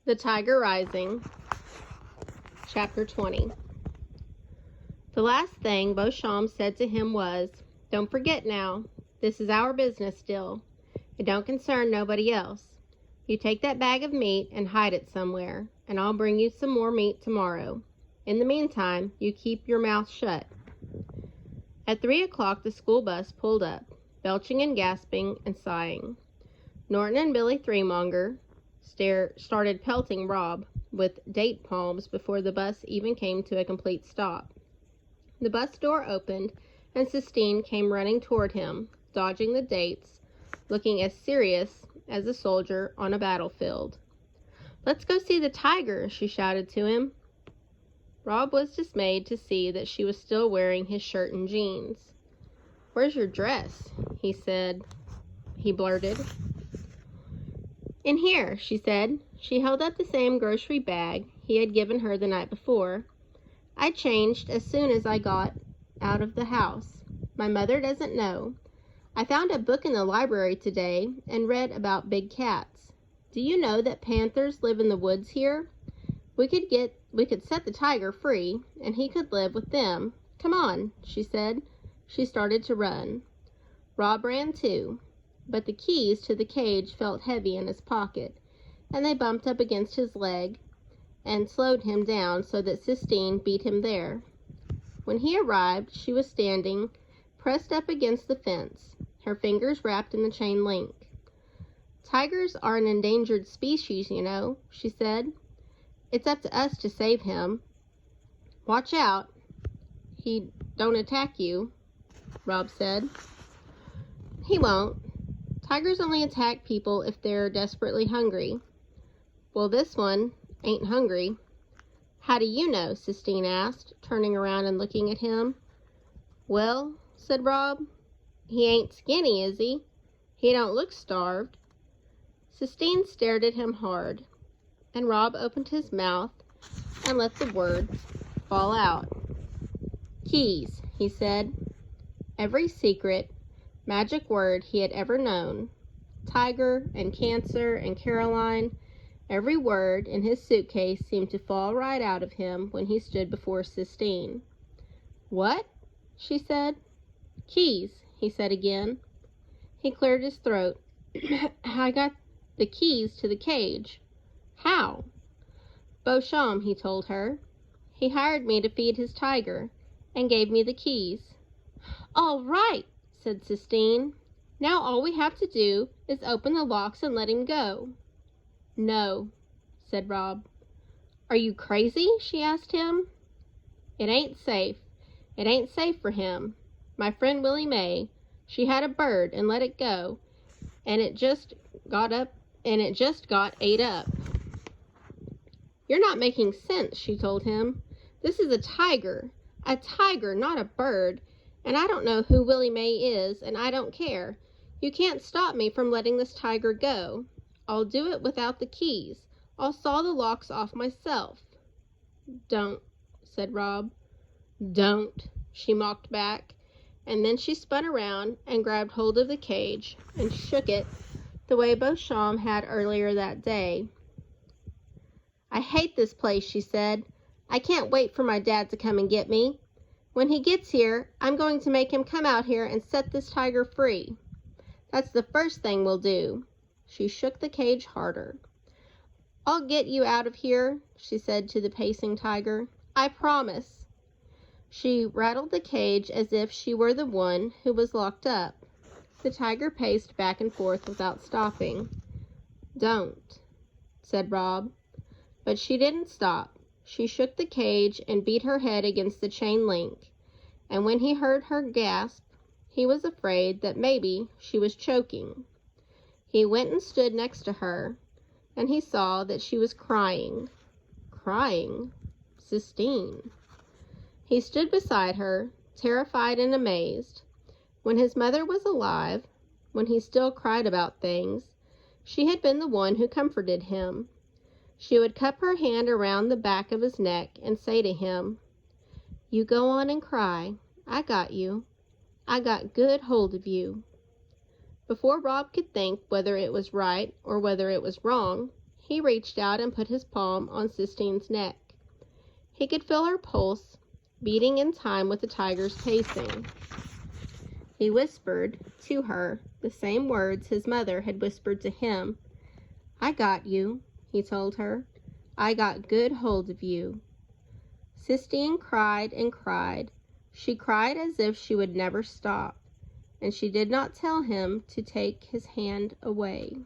The Tiger Rising, Chapter 20. The last thing Beauchamp said to him was, "Don't forget now, this is our business still. It don't concern nobody else. You take that bag of meat and hide it somewhere, and I'll bring you some more meat tomorrow. In the meantime, you keep your mouth shut." At 3 o'clock, the school bus pulled up, belching and gasping and sighing. Norton and Billy Threemonger started pelting Rob with date palms before the bus even came to a complete stop. The bus door opened, and Sistine came running toward him, dodging the dates, looking as serious as a soldier on a battlefield. "Let's go see the tiger," she shouted to him. Rob was dismayed to see that she was still wearing his shirt and jeans. "Where's your dress?" he blurted. "In here," she said. She held up the same grocery bag he had given her the night before. "I changed as soon as I got out of the house. My mother doesn't know. I found a book in the library today and read about big cats. Do you know that panthers live in the woods here? We could set the tiger free, and he could live with them. Come on," she said. She started to run. Rob ran too, but the keys to the cage felt heavy in his pocket, and they bumped up against his leg and slowed him down so that Sistine beat him there. When he arrived, she was standing, pressed up against the fence, her fingers wrapped in the chain link. "Tigers are an endangered species, you know," she said. "It's up to us to save him. Watch out he don't attack you," Rob said. "He won't. Tigers only attack people if they're desperately hungry." "Well, this one ain't hungry." "How do you know?" Sistine asked, turning around and looking at him. "Well," said Rob, "he ain't skinny, is he? He don't look starved." Sistine stared at him hard, and Rob opened his mouth and let the words fall out. "Keys," he said. Every secret, magic word he had ever known, tiger and cancer and Caroline, every word in his suitcase seemed to fall right out of him when he stood before Sistine. "What?" she said. "Keys," he said again. He cleared his throat. "I got the keys to the cage." "How?" "Beauchamp," he told her. "He hired me to feed his tiger, and gave me the keys." "All right," said Sistine. "Now all we have to do is open the locks and let him go." "No," said Rob. "Are you crazy?" she asked him. "It ain't safe. It ain't safe for him. My friend Willie May, she had a bird and let it go, and it just got ate up." "You're not making sense," she told him. "This is a tiger, not a bird, and I don't know who Willie May is, and I don't care. You can't stop me from letting this tiger go. I'll do it without the keys. I'll saw the locks off myself." "Don't," said Rob. "Don't," she mocked back, and then she spun around and grabbed hold of the cage and shook it the way Beauchamp had earlier that day. "I hate this place," she said. "I can't wait for my dad to come and get me. When he gets here, I'm going to make him come out here and set this tiger free. That's the first thing we'll do." She shook the cage harder. "I'll get you out of here," she said to the pacing tiger. "I promise." She rattled the cage as if she were the one who was locked up. The tiger paced back and forth without stopping. "Don't," said Rob. But she didn't stop. She shook the cage and beat her head against the chain link, and when he heard her gasp, he was afraid that maybe she was choking. He went and stood next to her, and he saw that she was crying. Crying? Sistine. He stood beside her, terrified and amazed. When his mother was alive, when he still cried about things, she had been the one who comforted him. She would cup her hand around the back of his neck and say to him, "You go on and cry. I got you. I got good hold of you." Before Rob could think whether it was right or whether it was wrong, He reached out and put his palm on Sistine's neck. He could feel her pulse, beating in time with the tiger's pacing. He whispered to her the same words his mother had whispered to him. "I got you," he told her. "I got good hold of you." Sistine cried and cried. She cried as if she would never stop, and she did not tell him to take his hand away.